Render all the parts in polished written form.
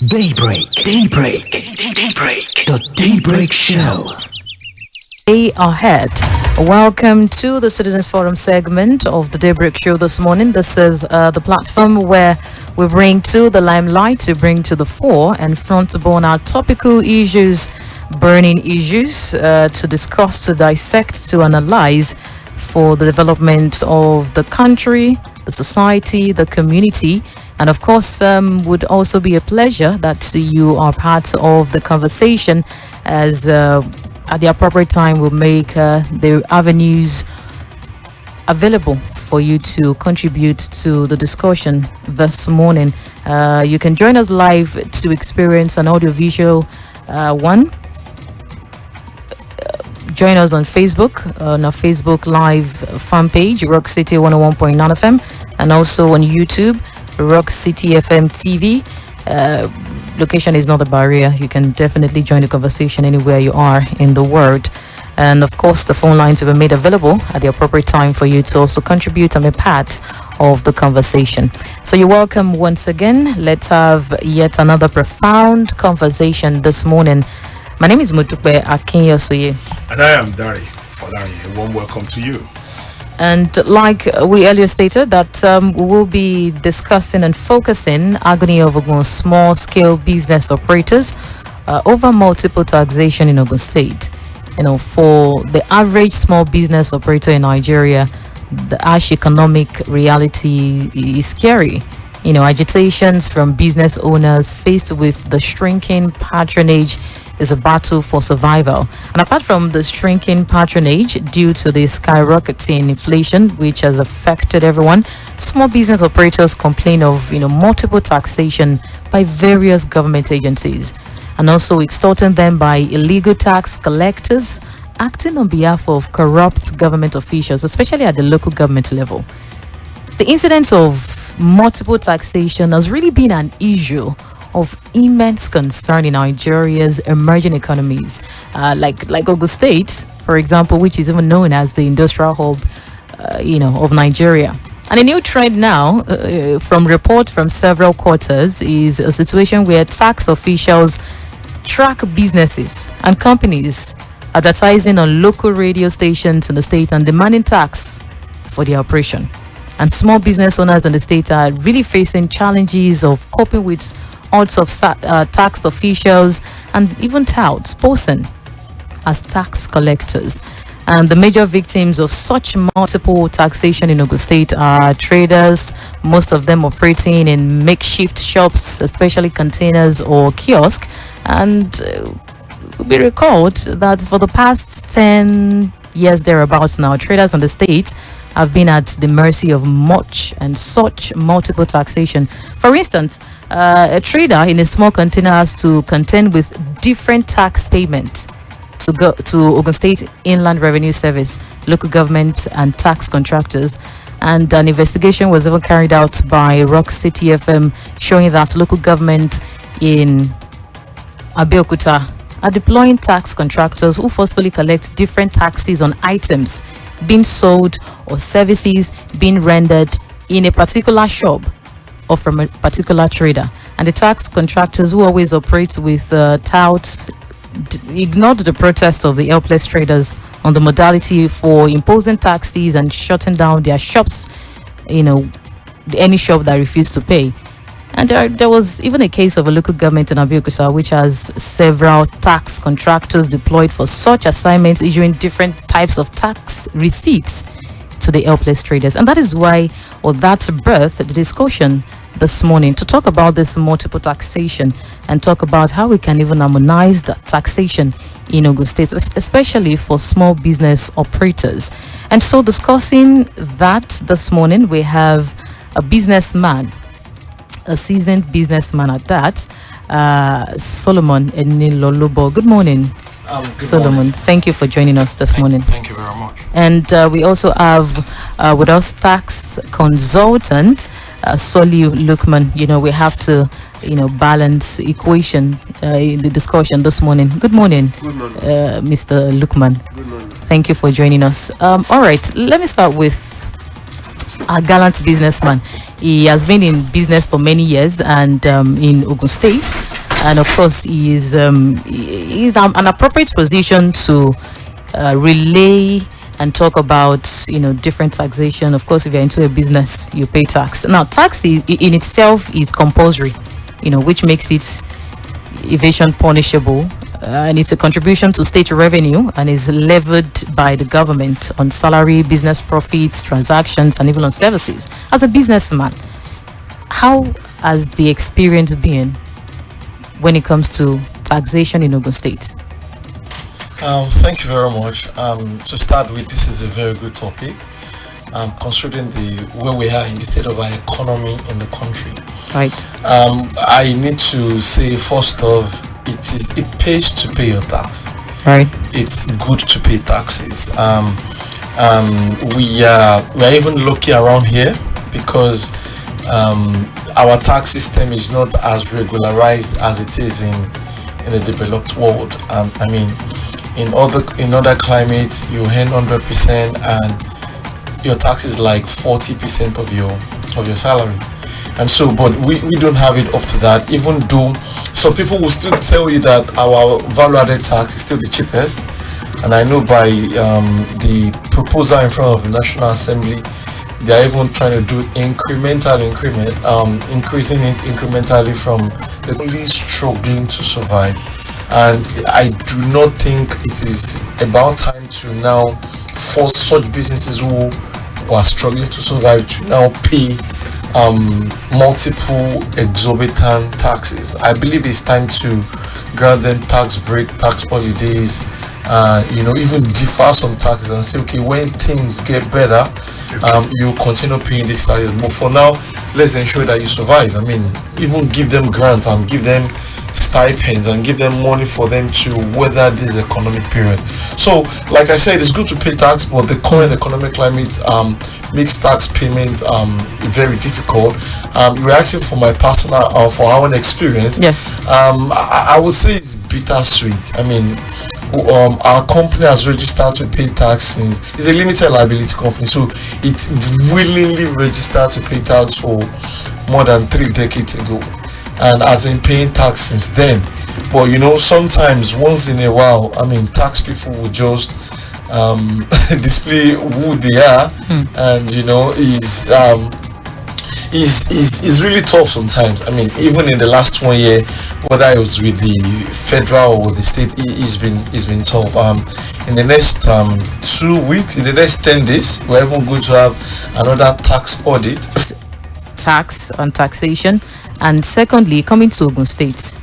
The Daybreak Show. Day ahead. Welcome to the Citizens Forum segment of the Daybreak Show this morning. This is the platform where we bring to the limelight, to bring to the fore and front burner our topical issues, burning issues, to discuss, to dissect, to analyze for the development of the country, the society, the community. And of course, would also be a pleasure that you are part of the conversation as at the appropriate time we'll make the avenues available for you to contribute to the discussion this morning. You can join us live to experience an audiovisual one. Join us on Facebook, on our Facebook Live fan page, Rock City 101.9 FM, and also on YouTube, Rock City FM TV. Location is not a barrier. You can definitely join the conversation anywhere you are in the world. And of course, the phone lines will be made available at the appropriate time for you to also contribute and be part of the conversation. So you're welcome once again. Let's have yet another profound conversation this morning. My name is Mutukbe Akinyosoye. And I am Dari Falari. A warm welcome to you. And like we earlier stated, that we will be discussing and focusing Agony of Ogun small-scale business operators over multiple taxation in Ogun State. You know, for the average small business operator in Nigeria, the harsh economic reality is scary. You know, agitations from business owners faced with the shrinking patronage is a battle for survival. And apart from the shrinking patronage due to the skyrocketing inflation, which has affected everyone, small business operators complain of, multiple taxation by various government agencies, and also extorting them by illegal tax collectors acting on behalf of corrupt government officials, especially at the local government level. The incidence of multiple taxation has really been an issue of immense concern in Nigeria's emerging economies, like Ogun State, for example, which is even known as the industrial hub, of Nigeria. And a new trend now, from report from several quarters, is a situation where tax officials track businesses and companies advertising on local radio stations in the state and demanding tax for their operation. And small business owners in the state are really facing challenges of coping with odds of tax officials and even touts posing as tax collectors. And the major victims of such multiple taxation in Ogun State are traders, most of them operating in makeshift shops, especially containers or kiosk. And we recalled that for the past 10 years thereabouts now, traders in the state have been at the mercy of much and such multiple taxation. For instance, a trader in a small container has to contend with different tax payments to go to Ogun State Inland Revenue Service, local government and tax contractors. And an investigation was even carried out by Rock City FM showing that local government in Abeokuta are deploying tax contractors who forcefully collect different taxes on items being sold or services being rendered in a particular shop or from a particular trader. And the tax contractors, who always operate with touts, ignored the protest of the helpless traders on the modality for imposing taxes and shutting down their shops, any shop that refused to pay. And there was even a case of a local government in Abeokuta which has several tax contractors deployed for such assignments, issuing different types of tax receipts to the helpless traders. And that is why, or that's birthed the discussion this morning to talk about this multiple taxation and talk about how we can even harmonize the taxation in Ogun State, especially for small business operators. And so discussing that this morning, we have a businessman, a seasoned businessman at that, Solomon Enilolobo. Good morning, Solomon. Morning. Thank you for joining us this morning. Thank you very much. And we also have with us tax consultant Soliu Lukman. We have to balance equation in the discussion this morning. Good morning. Good morning. Mr. Lukman. Good morning. Thank you for joining us. All right, let me start with a gallant businessman. He has been in business for many years and in Ogun State. and of course, he is an appropriate position to relay and talk about different taxation. Of course, if you're into a business, you pay tax. Now, tax in itself is compulsory, which makes it evasion punishable, and it's a contribution to state revenue and is levied by the government on salary, business profits, transactions, and even on services. As a businessman, how has the experience been when it comes to taxation in Ogun State? Thank you very much. To start with, this is a very good topic, considering where we are in the state of our economy in the country. Right. I need to say first off, it pays to pay your tax. Right. It's good to pay taxes. We are even lucky around here because our tax system is not as regularized as it is in the developed world. In other climates, you earn 100% and your tax is like 40% of your salary. And so, but we don't have it up to that, even though some people will still tell you that our value-added tax is still the cheapest. And I know by the proposal in front of the National Assembly, they are even trying to do increasing it incrementally from the only struggling to survive. And I do not think it is about time to now force such businesses who are struggling to survive to now pay multiple exorbitant taxes. I believe it's time to grant them tax break, tax holidays, even defer some taxes and say, okay, when things get better, you continue paying these taxes. But for now, let's ensure that you survive. Even give them grants and give them stipends and give them money for them to weather this economic period. So, like I said, it's good to pay tax, but the current economic climate makes tax payment very difficult. You're asking for my personal for our own experience. Yeah. I would say it's bittersweet. Our company has registered to pay tax since it's a limited liability company, so it willingly registered to pay tax for more than 3 decades ago, and has been paying tax since then. But sometimes once in a while, tax people will just display who they are, and is really tough sometimes. Even in the last 1 year, whether it was with the federal or the state, it's been tough. In the next 2 weeks, in the next 10 days, we're even going to have another tax audit. Tax on taxation. And secondly, coming to Ogun State,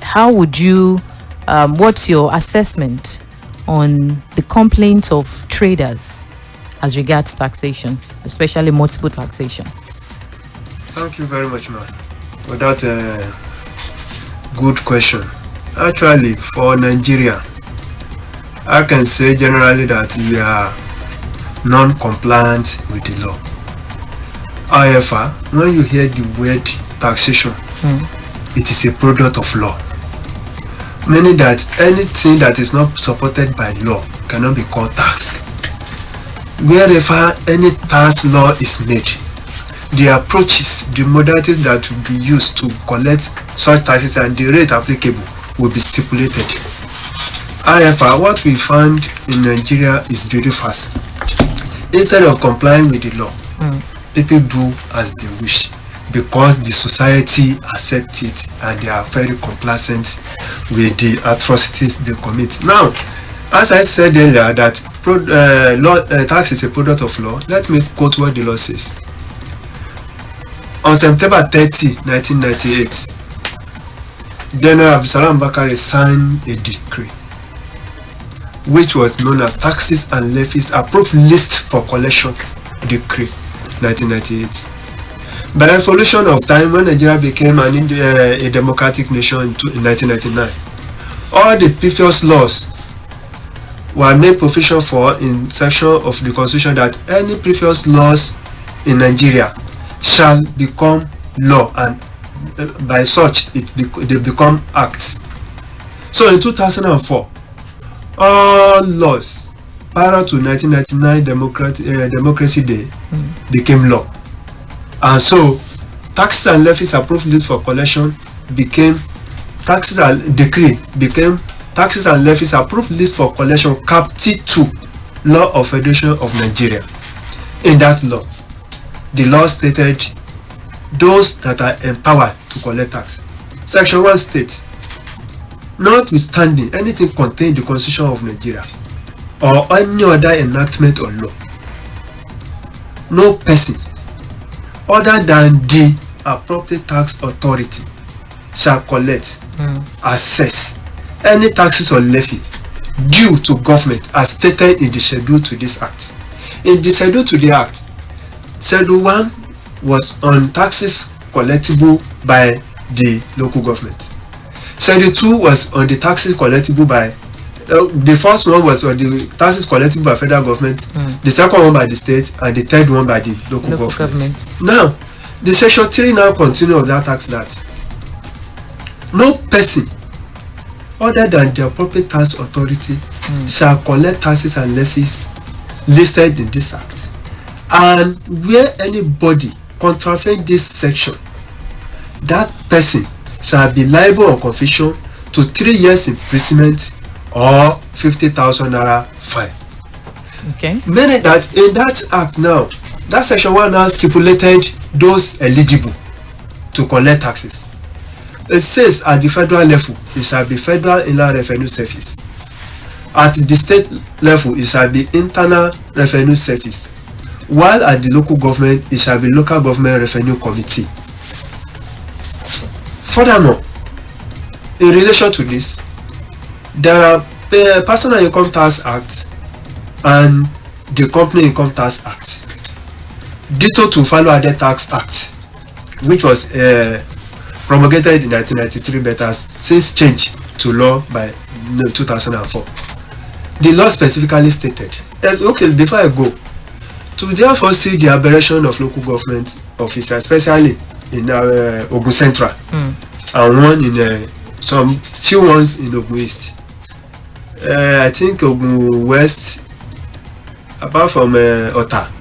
how would you, what's your assessment on the complaints of traders as regards taxation, especially multiple taxation? Thank you very much, ma'am, for that good question. Actually, for Nigeria, I can say generally that we are non-compliant with the law. However, when you hear the word taxation, it is a product of law, meaning that anything that is not supported by law cannot be called tax. Wherever any tax law is made, the approaches, the modalities that will be used to collect such taxes and the rate applicable will be stipulated. However, what we find in Nigeria is very fast. Instead of complying with the law, people do as they wish because the society accepts it and they are very complacent with the atrocities they commit. Now, as I said earlier, that tax is a product of law, let me quote what the law says. On September 30, 1998, General Abdulsalam Bakare signed a decree which was known as Taxes and Levies Approved List for Collection Decree 1998. By the solution of time, when Nigeria became a democratic nation in 1999, all the previous laws were made provision for in section of the constitution that any previous laws in Nigeria shall become law, and by such they become acts. So in 2004, all laws prior to 1999 Democracy Day became law, and so taxes and levies approved list for collection became taxes and decree became taxes and levies approved list for collection cap T2 law of Federation of Nigeria. In that law, the law stated those that are empowered to collect tax. Section 1 states, notwithstanding anything contained in the Constitution of Nigeria or any other enactment or law, no person other than the appropriate tax authority shall collect, assess any taxes or levy due to government as stated in the schedule to this act. In the schedule to the act, Schedule 1 was on taxes collectible by the local government. Schedule 2 was on the taxes collectible by the first one was on the taxes collectible by federal government, the second one by the state, and the third one by the local government. Now, the Section 3 now continue of that tax that no person other than the appropriate tax authority shall collect taxes and levies listed in this act, and where anybody contravene this section, that person shall be liable on conviction to 3 years imprisonment or 50,000 naira fine. Okay. Meaning that in that act now, that section 1 now stipulated those eligible to collect taxes. It says at the federal level, it shall be Federal Inland Revenue Service. At the state level, it shall be Internal Revenue Service. While at the local government, it shall be Local Government Revenue Committee. Furthermore, in relation to this, there are the Personal Income Tax Act and the Company Income Tax Act. Ditto to Value Added Tax Act, which was promulgated in 1993 but has since changed to law by 2004. The law specifically stated, okay, before I go, to therefore see the aberration of local government officers, especially in Ogun Central, and one in some few ones in Ogun East. I think Ogun West, apart from Ota,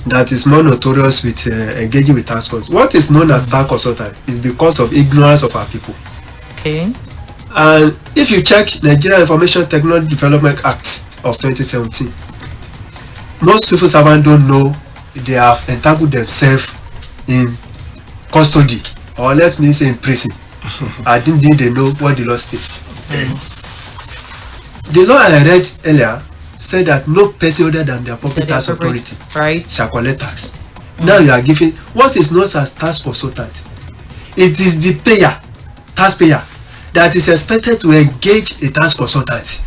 that is more notorious with engaging with tax costs. What is known as tax consultant is because of ignorance of our people. Okay. And if you check Nigeria Information Technology Development Act of 2017, most civil servants don't know they have entangled themselves in custody, or let me say in prison. I didn't think they know what the law states. The law I read earlier said that no person other than the appropriate tax authority shall collect tax. Now you are giving what is known as tax consultant. It is the payer, taxpayer, that is expected to engage a tax consultant.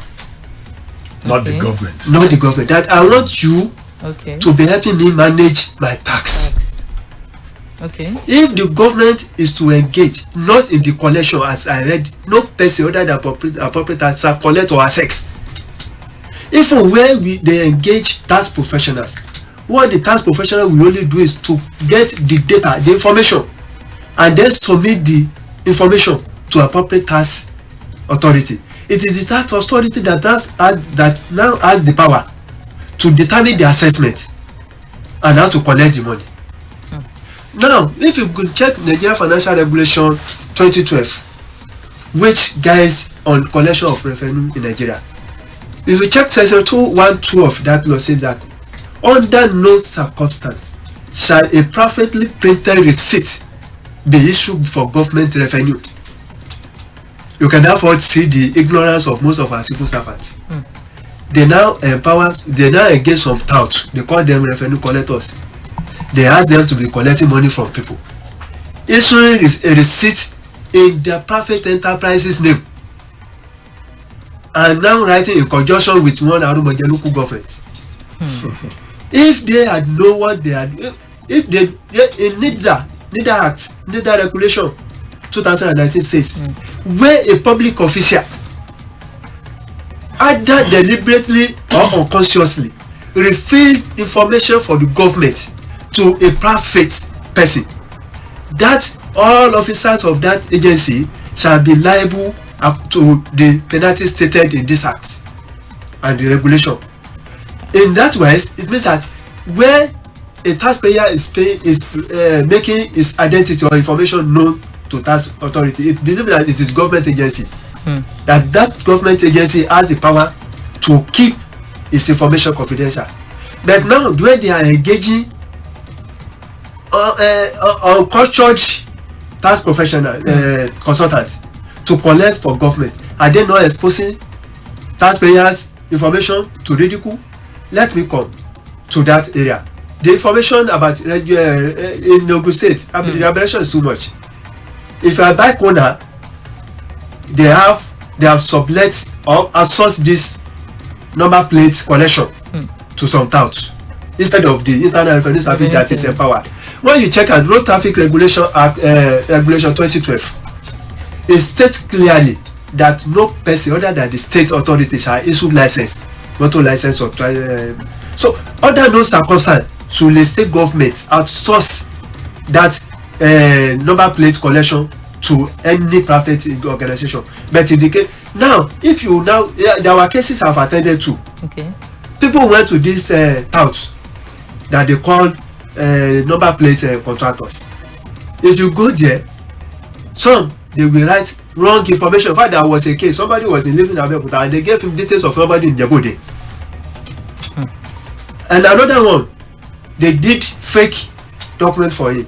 Not the government. Not the government. That I want you to be helping me manage my tax. Okay. If the government is to engage, not in the collection as I read, no person other than appropriate tax shall collect or assess. If where they engage tax professionals, what the tax professional will only do is to get the data, the information, and then submit the information to appropriate tax authority. It is the tax authority that now has the power to determine the assessment and how to collect the money. Now, if you could check Nigeria Financial Regulation 2012, which guides on collection of revenue in Nigeria, if you check section 212 of that law, says that under no circumstance shall a privately printed receipt be issued for government revenue. You can therefore see the ignorance of most of our civil servants. They now engage some touts. They call them revenue collectors. They ask them to be collecting money from people, issuing a receipt in their private enterprise's name, and now writing in conjunction with one Arumoje local government. If they had known what they had, if they in neither act, neither regulation 2019 says where a public official either deliberately or unconsciously revealed information for the government to a private person, that all officers of that agency shall be liable up to the penalty stated in this act and the regulation. In that way, it means that where a taxpayer is making his identity or information known to to tax authority, it believes that it is government agency. That government agency has the power to keep its information confidential. But now, when they are engaging uncultured tax professional consultants to collect for government, are they not exposing taxpayers' information to ridicule? Let me come to that area. The information about in Ogun State, the revelation is too much. If you are bike owner, they have sublet or outsourced this number plate collection to some touts instead of the Internal Revenue Service that is empowered. When you check out Road Traffic Regulation Act, Regulation 2012, it states clearly that no person other than the state authorities shall issue license, motor license or so under those circumstances, should the state government outsource that number plate collection to any private organization? But in the case now, if you now, there were cases I've attended to. Okay. People went to these touts that they call number plate contractors. If you go there, some they will write wrong information. In fact, there was a case, somebody was living in Abeokuta and they gave him details of somebody in Jebode. And another one, they did fake document for him.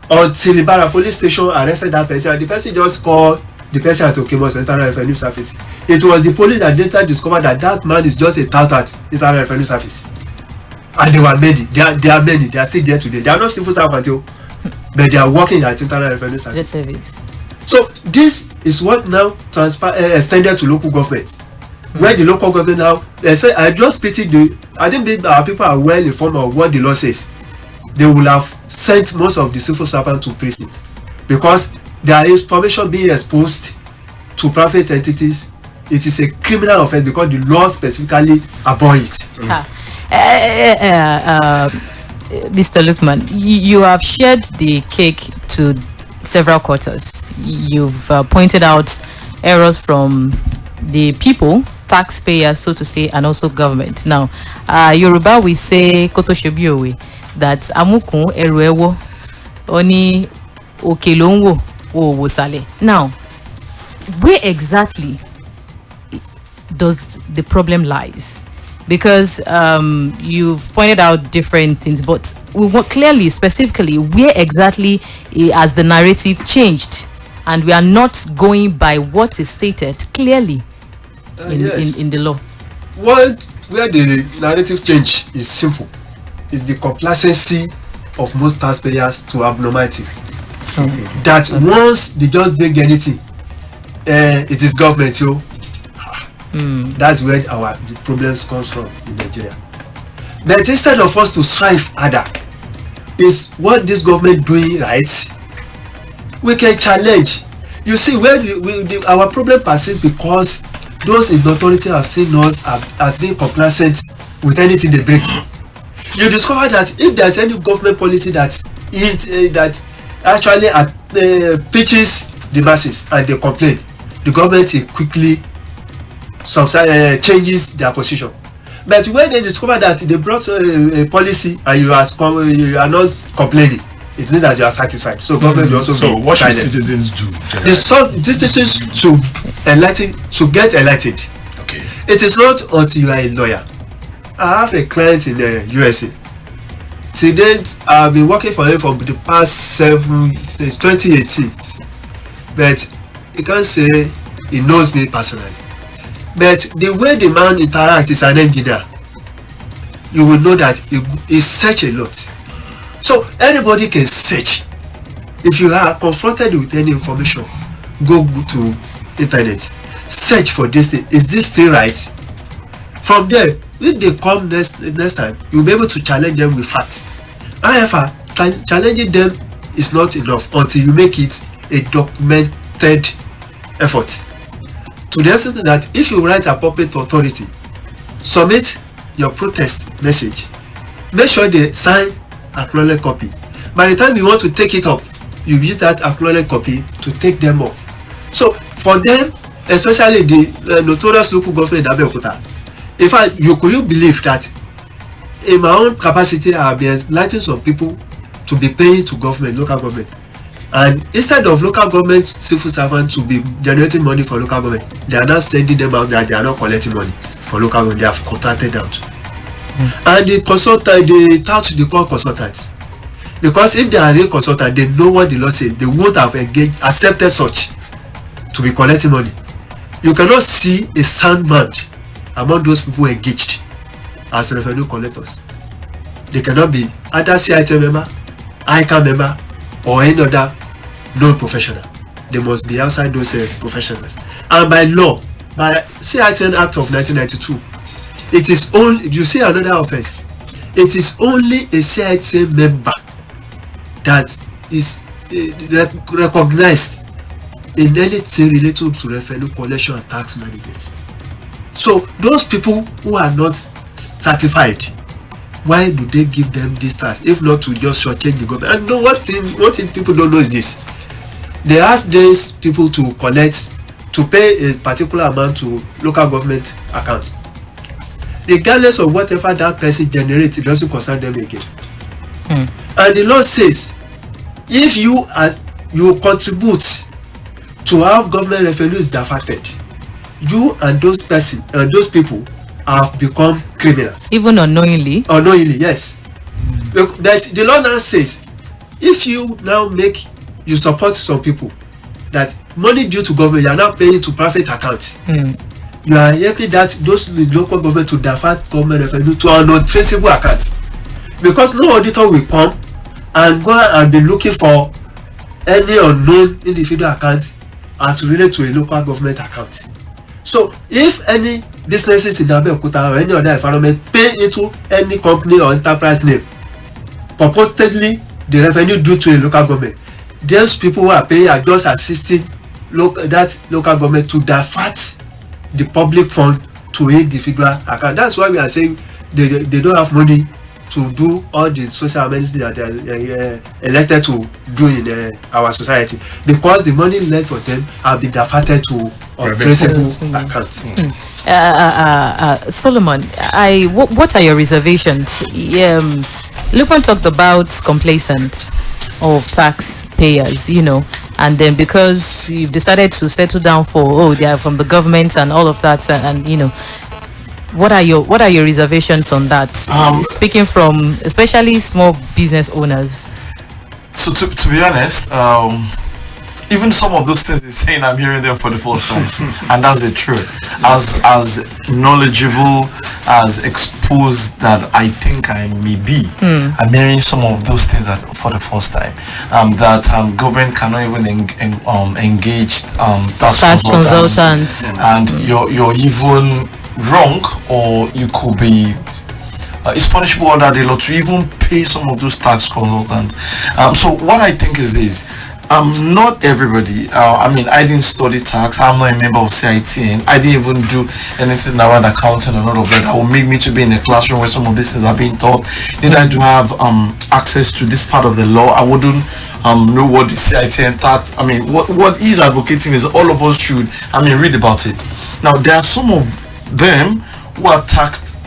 Until Ibara police station arrested that person, and the person just called the person at Okemos Internal Revenue Service. It was the police that later discovered that that man is just a tout at Internal Revenue Service. And they were many. They are many. They are still there today. They are not civil servants, but they are working at Internal Revenue Service. So this is what now extended to local government. Where the local government now, I just pity I think our people are well informed of what the law says. They will have sent most of the civil servants to prisons because their information being exposed to private entities, it is a criminal offense because the law specifically abhors it. Mr. Lukman, you have shared the cake to several quarters. You've pointed out errors from the people, taxpayers, so to say, and also government. Now, Yoruba, we say koto shebiowe, that amukun eruewo oni okelonwo wo sale. Now, where exactly does the problem lies? Because you've pointed out different things, but we want clearly, specifically, where exactly has the narrative changed, and we are not going by what is stated clearly in the law. Where the narrative change is simple, is the complacency of most taxpayers to abnormality. That once they just bring anything, it is government, that's where the problems comes from in Nigeria. But instead of us to strive harder, is what this government doing right? We can challenge. You see, where our problem persists because those in authority have seen us as being complacent with anything they bring. You discover that if there's any government policy that actually pitches the masses and they complain, the government quickly changes their position. But when they discover that they brought a policy and you are not complaining, it means that you are satisfied. So government will also so be what should silent. citizens do? These citizens should get elected. Okay. It is not until you are a lawyer. I have a client in the USA. To date, I've been working for him for the past since 2018. But you can't say he knows me personally. But the way the man interacts as an engineer, you will know that he search a lot. So anybody can search. If you are confronted with any information, go to internet, search for this thing. Is this thing right? From there, if they come next time, you'll be able to challenge them with facts. However, challenging them is not enough until you make it a documented effort. To the extent that if you write appropriate authority, submit your protest message, make sure they sign acknowledged copy. By the time you want to take it up, you use that acknowledged copy to take them up. So for them, especially the notorious local government in Abeokuta, in fact, could you believe that in my own capacity I have been enlightening some people to be paying to government, local government. And instead of local government civil servants to be generating money for local government, they are now sending them out that they are not collecting money for local government. They have contracted out. And the consultant, they tout the call consultants. Because if they are real consultants, they know what the law says. They won't have accepted such to be collecting money. You cannot see a sound man among those people engaged as revenue collectors. They cannot be either CIT member, ICA member, or any other non-professional. They must be outside those professionals. And by law, by CITN Act of 1992, it is only, if you see another offense, it is only a CIT member that is recognized in anything related to revenue collection and tax management. So those people who are not certified, why do they give them this tax if not to just shortchange the government? And know what thing people don't know is this: they ask these people to collect, to pay a particular amount to local government accounts, regardless of whatever that person generates. It doesn't concern them again. And the law says, if you contribute to how government revenue is diverted, you and those person and those people have become criminals. Even unknowingly? Unknowingly, yes. But the law now says, if you now you support some people, that money due to government, you are now paying to private accounts. You are helping those local government to divert government revenue to an untraceable account. Because no auditor will come and go and be looking for any unknown individual account as related to a local government account. So if any businesses in Abeokuta or any other environment pay into any company or enterprise name, purportedly the revenue due to a local government, those people who are paying are just assisting that local government to divert the public fund to individual account. That's why we are saying they don't have money to do all the social amenities that they are elected to do in our society, because the money left for them have been diverted to untraceable accounts. Solomon, what are your reservations? Lukman talked about complacence of taxpayers, and then because you've decided to settle down for they are from the government and all of that, and what are your reservations on that? Speaking from especially small business owners. So to be honest, even some of those things they're saying, I'm hearing them for the first time, and that's the truth. As knowledgeable, as exposed that I think I may be, I'm hearing some of those things for the first time. That government cannot even engage tax consultants, and you're even wrong, or you could be it's punishable under the law to even pay some of those tax consultants. So what I think is this: not everybody. I didn't study tax. I'm not a member of CITN. I didn't even do anything around accounting and all of that. That will make me to be in a classroom where some of these things are being taught. Did I do have access to this part of the law? I wouldn't know what the CITN tax. What he's advocating is all of us should read about it. Now there are some of them who are taxed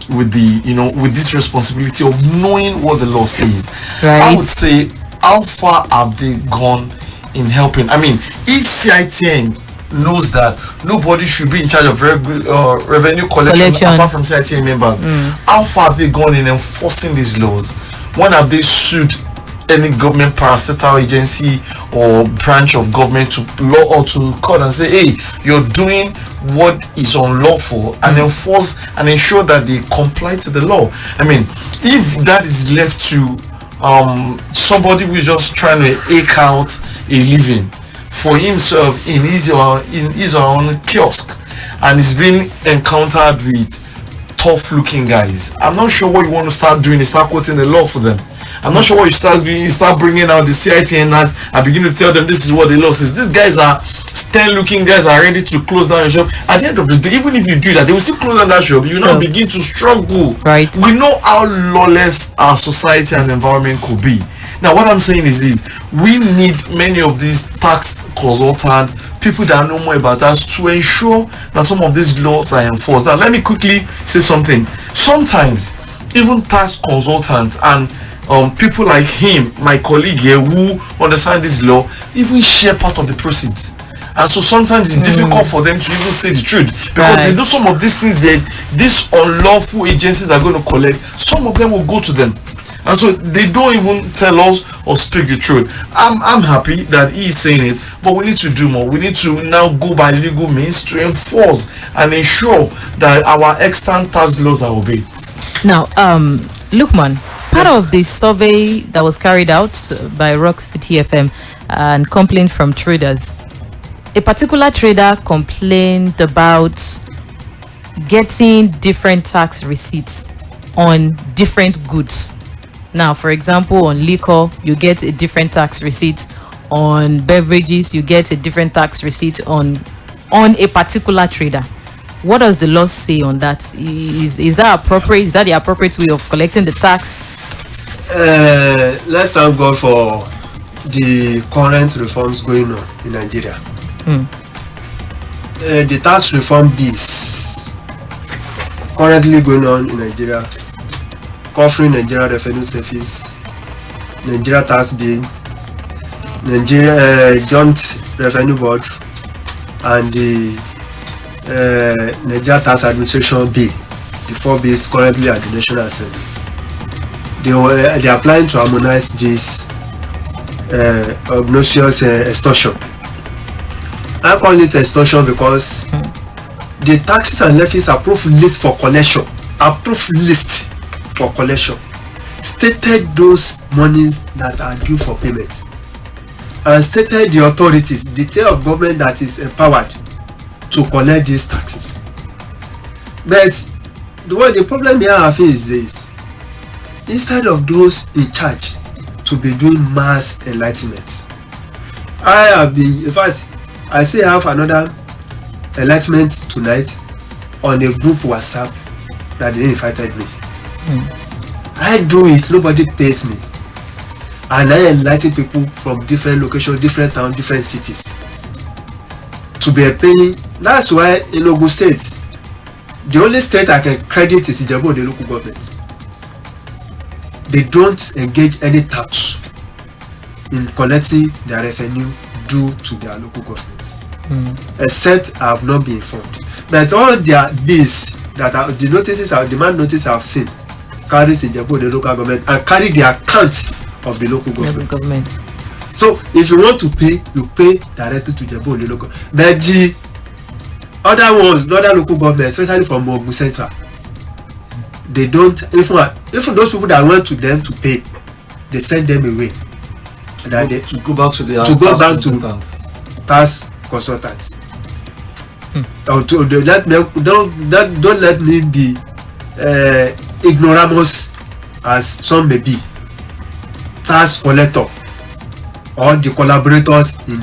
with with this responsibility of knowing what the law says. Right. I would say, how far have they gone in helping? If CITN knows that nobody should be in charge of revenue collection apart from CITN members, how far have they gone in enforcing these laws? When have they sued any government parastatal agency or branch of government to law or to court and say, hey, you're doing what is unlawful, and enforce and ensure that they comply to the law? If that is left to somebody who is just trying to eke out a living for himself in his or own kiosk, and is being encountered with tough looking guys, I'm not sure what you want to start doing is start quoting the law for them. I'm not sure what you start doing. You start bringing out the CITN acts and begin to tell them this is what the law says. These guys are stern looking guys, are ready to close down your shop. At the end of the day, even if you do that, they will still close down that shop. You now begin to struggle. Right. We know how lawless our society and environment could be. Now, what I'm saying is this: we need many of these tax consultants, people that know more about us, to ensure that some of these laws are enforced. Now, let me quickly say something. Sometimes, even tax consultants and people like him, my colleague here, who understand this law, even share part of the proceeds. And so sometimes it's difficult for them to even say the truth, because they do some of these things that these unlawful agencies are going to collect. Some of them will go to them, and so they don't even tell us or speak the truth. I'm happy that he is saying it, but we need to do more. We need to now go by legal means to enforce and ensure that our extant tax laws are obeyed. Now, Lukman, part of the survey that was carried out by Rock City FM and complaint from traders, a particular trader complained about getting different tax receipts on different goods. Now, for example, on liquor, you get a different tax receipt. On beverages, you get a different tax receipt on a particular trader. What does the law say on that? Is that appropriate? Is that the appropriate way of collecting the tax? Let's thank God for the current reforms going on in Nigeria. The tax reform bills currently going on in Nigeria, covering Nigeria Revenue Service, Nigeria Tax Bill, Nigeria Joint Revenue Board, and the Nigeria Tax Administration Bill. The 4 bills currently at the National Assembly. They are planning to harmonize this obnoxious extortion. I call it extortion because the taxes and levies approved list for collection, stated those monies that are due for payment, and stated the authorities, the tier of government that is empowered to collect these taxes. But the problem here I feel is this: instead of those in charge to be doing mass enlightenment, I have been, in fact, I still have another enlightenment tonight on a group WhatsApp that they invited me. I do it, nobody pays me, and I enlighten people from different locations, different towns, different cities to be paying. That's why in Ogun State, the only state I can credit is Ijebu, the local government. They don't engage any tax in collecting their revenue due to their local government, except I have not been informed. But all their bills that are the notices, demand notice I've seen, carries Ijebu, the local government, and carry the account of the local government. So if you want to pay, you pay directly to Ijebu, the local. But the other ones, the other local government, especially from Ogun Central, they don't, even those people that went to them to pay, they send them away. To go back to their tax consultants. Or to don't let me be ignoramus as some may be. Tax collector or the collaborators in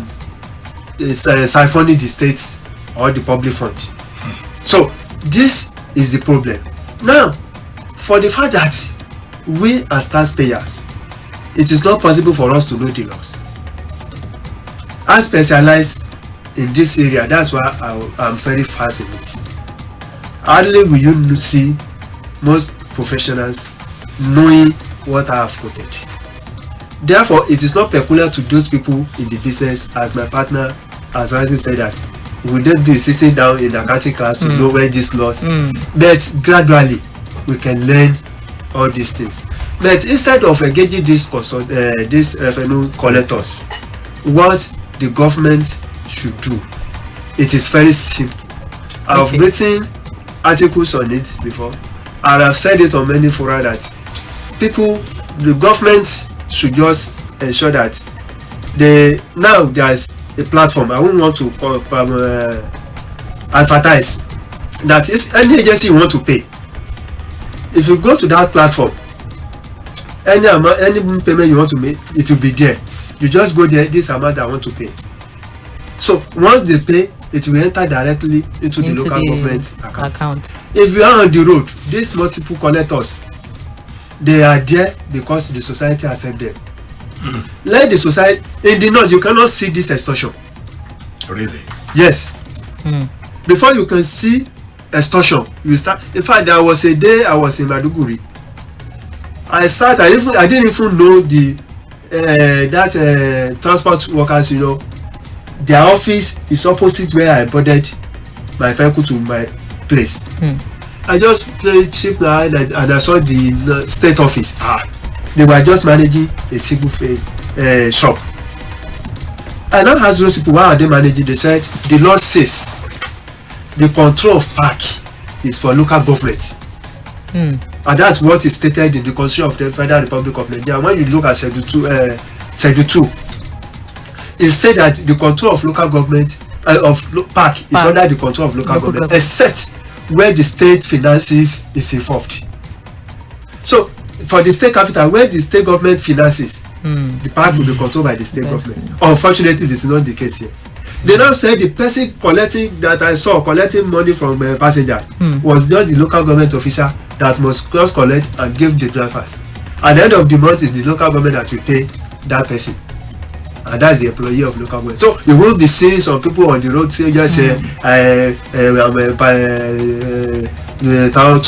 siphoning the states or the public fund. So this is the problem. Now, for the fact that we as taxpayers, it is not possible for us to know the laws. I specialize in this area, that's why I'm very fast in it. Hardly will you see most professionals knowing what I have quoted. Therefore, it is not peculiar to those people in the business, as my partner has already said, that we don't be sitting down in the accounting class to know where these laws, but gradually we can learn all these things. But instead of engaging these revenue collectors, what the government should do, it is very simple. I've written articles on it before, and I've said it on many forums that the government should just ensure that now there's a platform. I wouldn't want to advertise that if any agency you want to pay, if you go to that platform, any amount, any payment you want to make, it will be there. You just go there, this amount I want to pay. So once they pay, it will enter directly into the local government account. If you are on the road, these multiple collectors, they are there because the society accept them. Let the society, in the north, you cannot see this extortion. Really? Yes. Before you can see extortion, you start. In fact, there was a day I was in Maduguri, I didn't even know the that transport workers, you know, their office is opposite where I boarded my vehicle to my place. I just played shift now and I saw the state office. They were just managing a single shop. I now asked those people, why are they managing? They said the law says the control of park is for local government. And that's what is stated in the Constitution of the Federal Republic of Nigeria. When you look at Schedule 2, it said that the control of local government park is under the control of local government, except where the state finances is involved. So for the state capital, where the state government finances, the park will be controlled by the state government. Unfortunately, this is not the case here. They now said the person collecting money from passengers was just the local government official that must just collect and give the drivers. At the end of the month, is the local government that will pay that person, and that's the employee of local government. So you will be seeing some people on the road say just say without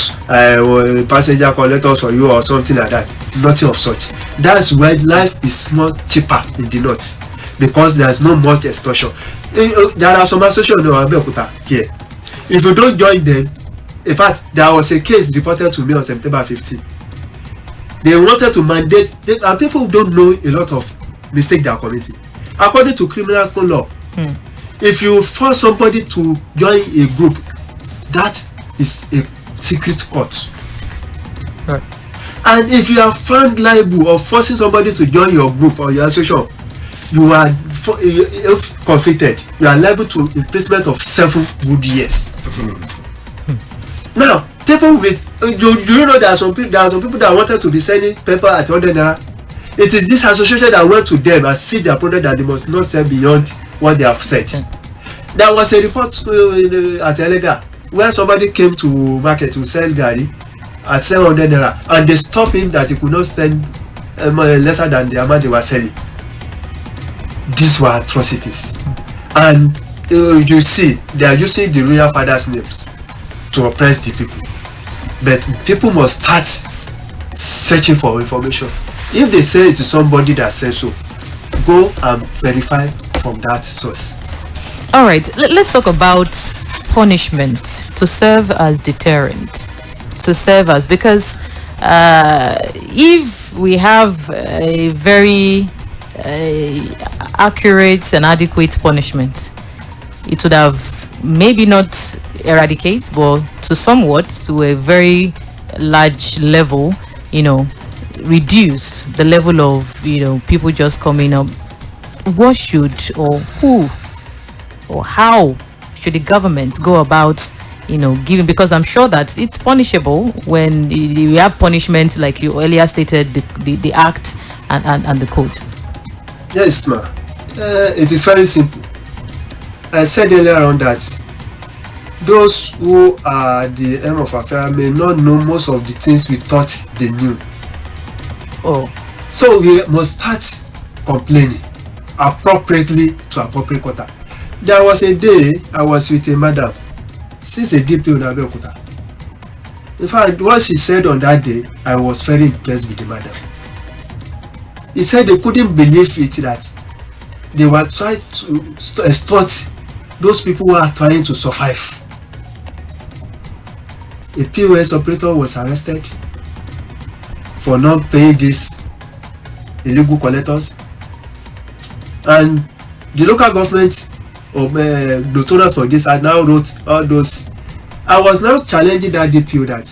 passenger collectors for you or something like that. Nothing of such. That's why life is much cheaper in the north, because there's no much extortion. There are some associations in Abeokuta here. If you don't join them, in fact, there was a case reported to me on September 15. They wanted to mandate, and people don't know a lot of mistakes they are committing. According to criminal law, if you force somebody to join a group, that is a secret court. Right. And if you are found liable of forcing somebody to join your group or your association, you are if convicted, you are liable to imprisonment of 7 good years. Now, people with do you know there are some people that wanted to be selling paper at 100 naira. It is this association that went to them and see their product that they must not sell beyond what they have said. There was a report at Elega where somebody came to market to sell gari at 700 naira, and they stopped him that he could not sell lesser than the amount they were selling. These were atrocities, and you see they are using the royal fathers' names to oppress the people. But people must start searching for information. If they say it is somebody that says so, go and verify from that source. All right, let's talk about punishment to serve as deterrent, because if we have a very accurate and adequate punishment, it would have maybe not eradicate, but to a very large level, reduce the level of people just coming up. What should or who or how should the government go about giving, because I'm sure that it's punishable when we have punishment like you earlier stated, the act and the code. Yes, ma'am. It is very simple. I said earlier on that those who are the aim of affair may not know most of the things we thought they knew. So we must start complaining appropriately to appropriate quarter. There was a day I was with a madam, she's a DP in Abeokuta. In fact, what she said on that day, I was very impressed with the madam. He said they couldn't believe it that they were trying to extort those people who are trying to survive. A POS operator was arrested for not paying these illegal collectors, and the local government of notorious for this, I now wrote all those. I was now challenging that DPO that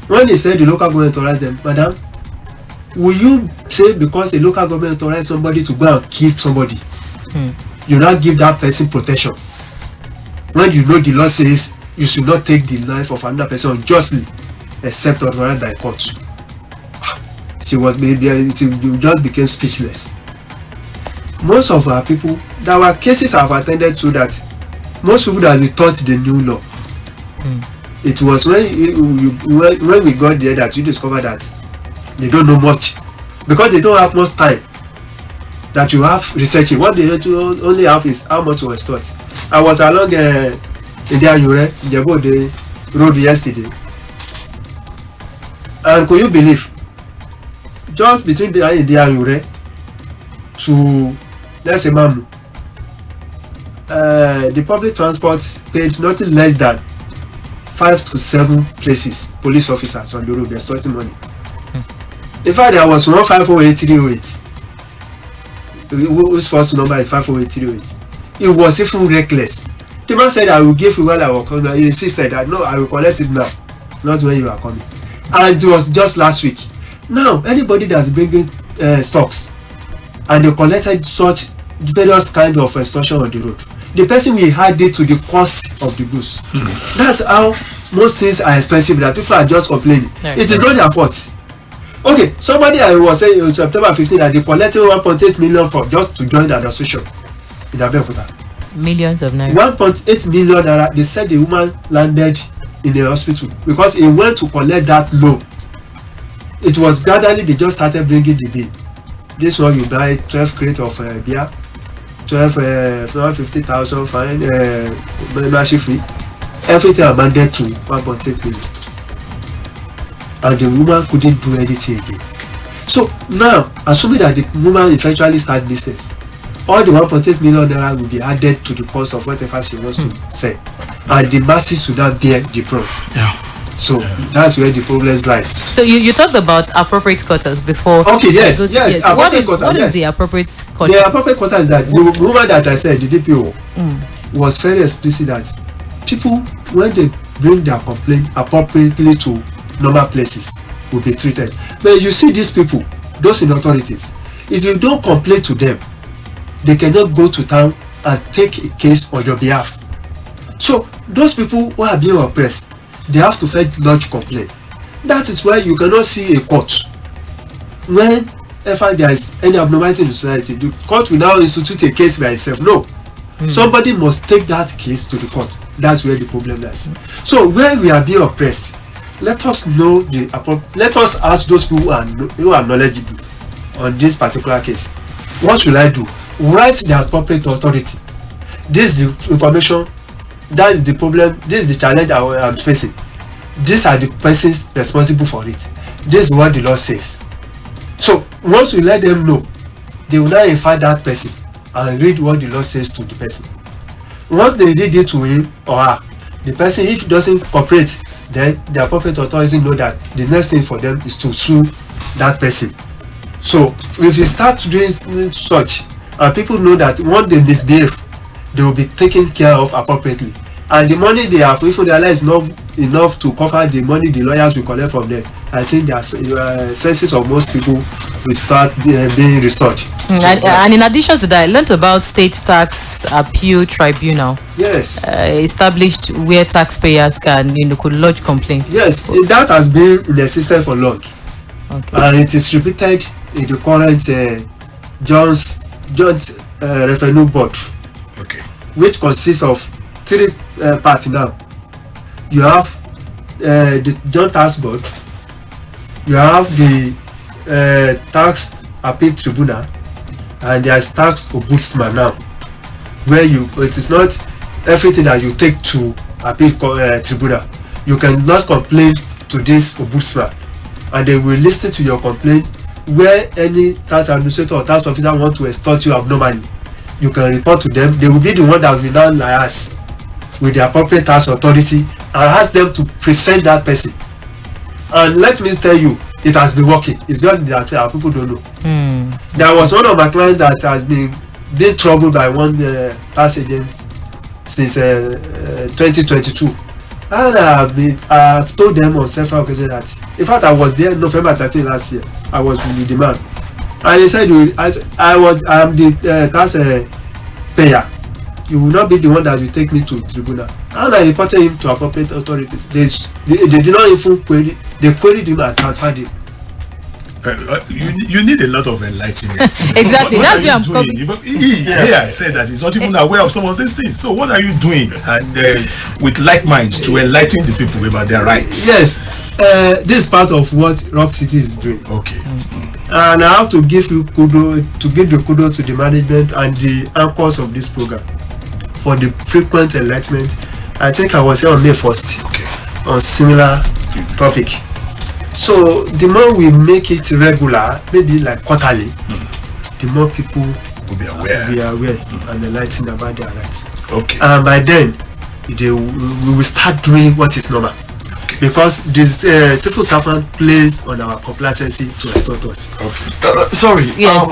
when they said the local government authorized them, madam, will you say because the local government authorized somebody to go and kill somebody, you not give that person protection when you know the law says you should not take the life of another person unjustly except authorized by court? She just became speechless. Most of our people, there were cases I've attended to that most people that we thought they knew law. It was when we got there that you discover that they don't know much, because they don't have much time that you have researching. What they only have is how much was taught. I was along the road yesterday, and could you believe just between the Ayinde and Ure to, let's say, Mamu, the public transport paid nothing less than 5 to 7 places, police officers on the road extorting money. In fact, there was 1508308. Whose first number is 50838. It was even reckless. The man said, I will give you while I will come. He insisted that no, I will collect it now, not when you are coming. And it was just last week. Now, anybody that's bringing stocks and they collected such various kind of extortion on the road, the person will add it to the cost of the goods. That's how most things are expensive, that people are just complaining. It is not their fault. Okay, somebody I was saying on September 15 that they collected 1.8 million for just to join the association in Abeokuta. Millions of naira. 1.8 million naira. They said the woman landed in the hospital because he went to collect that loan. It was gradually they just started bringing the bill. This one you buy 12 crate of beer, 50,000 fine, membership fee. Everything amounted to 1.8 million. And the woman couldn't do anything again. So now, assuming that the woman eventually starts business, all the 1.8 million naira will be added to the cost of whatever she wants to sell, and the masses will not bear the brunt. So that's where the problem lies. So you talked about appropriate quotas before. Okay, yes. What is the appropriate quota? The appropriate quota is that the woman that I said, the DPO, was very explicit that people, when they bring their complaint appropriately to normal places, will be treated. But you see these people, those in authorities, if you don't complain to them, they cannot go to town and take a case on your behalf. So those people who are being oppressed, they have to first lodge complaint. That is why you cannot see a court whenever there is any abnormality in the society. The court will now institute a case by itself. No. Somebody must take that case to the court. That's where the problem lies. So when we are being oppressed, let us know let us ask those people who are knowledgeable on this particular case. What should I do? Write the appropriate authority. This is the information, that is the problem, this is the challenge I am facing. These are the persons responsible for it. This is what the law says. So once we let them know, they will now invite that person and read what the law says to the person. Once they read it to him or her, the person, if he doesn't cooperate, then the appropriate authority know that the next thing for them is to sue that person. So if you start doing such, and people know that once they misbehave, they will be taken care of appropriately, and the money they have, if they realize not enough to cover the money the lawyers will collect from them, I think their senses of most people will start being restored. And in addition to that, I learned about State Tax Appeal Tribunal. Yes. Established where taxpayers could lodge complaint. Yes, that has been in existence for long. Okay. And it is repeated in the current Joint Revenue Board. Okay. Which consists of 3 parts now. You have the Joint Tax Board, you have the Tax Appeal Tribunal, and there is Tax Ombudsman now, where it is not everything that you take to Appeal Tribunal. You can not complain to this Ombudsman, and they will listen to your complaint. Where any tax administrator or tax officer want to extort you abnormally, you can report to them. They will be the one that will now liaise with the appropriate tax authority and ask them to present that person. And let me tell you, it has been working. It's just that our people don't know. There was one of my clients that has been troubled by one tax agent since 2022. And I've told them on several occasions that, in fact, I was there November 13 last year. I was with the man, and he said, I am the tax payer. You will not be the one that will take me to tribunal. And I reported him to appropriate authorities. They did not even query. They queried him and transferred him. You need a lot of enlightenment. Exactly. What that's where I'm coming. I said that he's not even aware of some of these things. So what are you doing and with like minds to enlighten the people about their rights? Yes, this is part of what Rock City is doing. Okay. And I have to give the kudos to the management and the anchors of this program for the frequent enlightenment. I think I was here on May 1st on similar topic. So the more we make it regular, maybe like quarterly, the more people Will be aware. and enlightened about their rights. Okay. And by then, we will start doing what is normal. Because this civil servant plays on our complacency to extort us. Okay. Sorry. Yeah.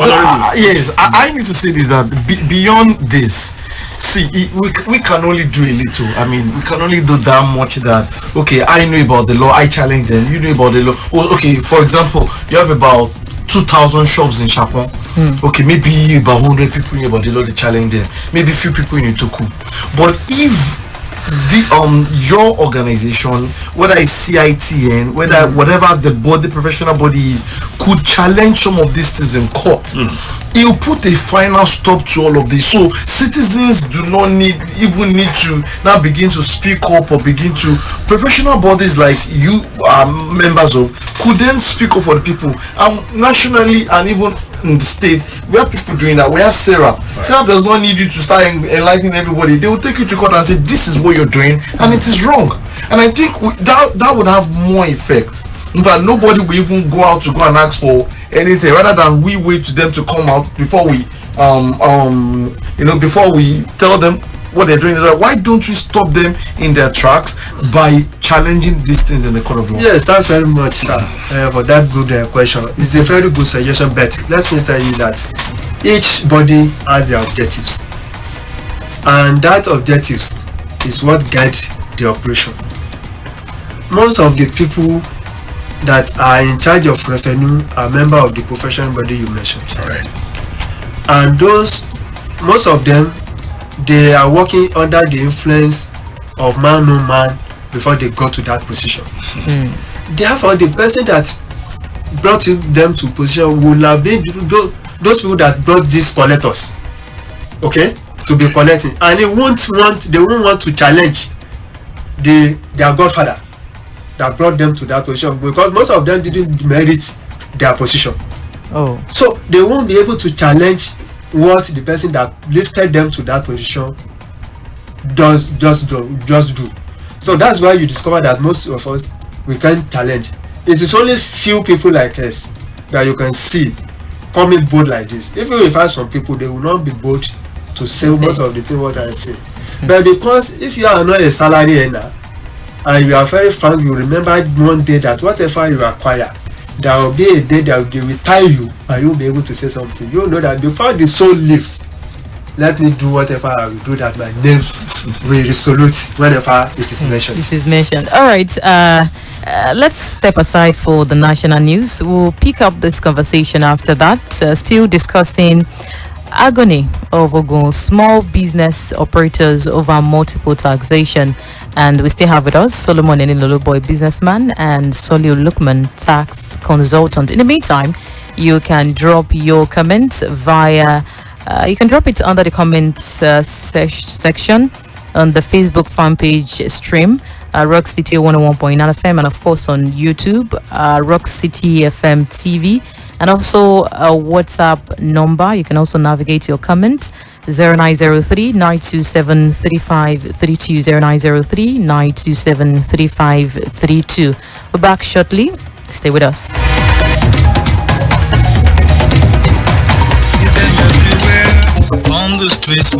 Yes, I need to say this, that beyond this, see, we can only do a little. I mean, we can only do that much. That okay, I know about the law, I challenge them. You know about the law. Oh, okay, for example, you have about 2,000 shops in Chapon. Okay, maybe about 100 people know about the law, they challenge them. Maybe few people in Itoku. But if your organization, whether it's CITN, whatever the professional body is, could challenge some of these things in court, it will put a final stop to all of this. So citizens do not need to now begin to speak up or begin to. Professional bodies like you are members of could then speak up for the people, nationally and even in the state. We have people doing that. We have Sarah. Right. Sarah does not need you to start enlightening everybody. They will take you to court and say this is what you're doing and it is wrong. And I think that would have more effect. In fact, nobody will even go out to go and ask for anything, rather than we wait to them to come out before we before we tell them what they're doing is right. Why don't we stop them in their tracks by challenging these things in the court of law? Yes, thanks very much, sir, for that good question. It's a very good suggestion, but let me tell you that each body has their objectives, and that objectives is what guides the operation. Most of the people that are in charge of revenue are members of the professional body you mentioned. All right. And most of them, they are working under the influence of man no man before they got to that position. Therefore, the person that brought them to position will have been those people that brought these collectors, okay, to be collecting, and they won't want to challenge their godfather that brought them to that position, because most of them didn't merit their position. Oh. So they won't be able to challenge what the person that lifted them to that position just do. So that's why you discover that most of us, we can't challenge. It is only few people like us that you can see coming bold like this. If you find some people, they will not be bold to say most of the things what I say. But because if you are not a salary earner and you are very frank, you remember one day that whatever you acquire, there will be a day that they will tie you and you will be able to say something. You know that before the soul leaves, let me do whatever I will do, that my name will resolute whenever it is mentioned. This is mentioned. All right. Let's step aside for the national news. We'll pick up this conversation after that. Still discussing Agony of Ogun, small business operators over multiple taxation. And we still have with us Solomon Eniloloboy, businessman, and Solio Lukman, tax consultant. In the meantime, you can drop your comments via, you can drop it under the comments section on the Facebook fan page stream, Rock City 101.9 FM, and of course on YouTube, Rock City FM TV, and also a WhatsApp number. You can also navigate your comments 0903 927 3532 0903 927 3532. We're back shortly. Stay with us. On the streets,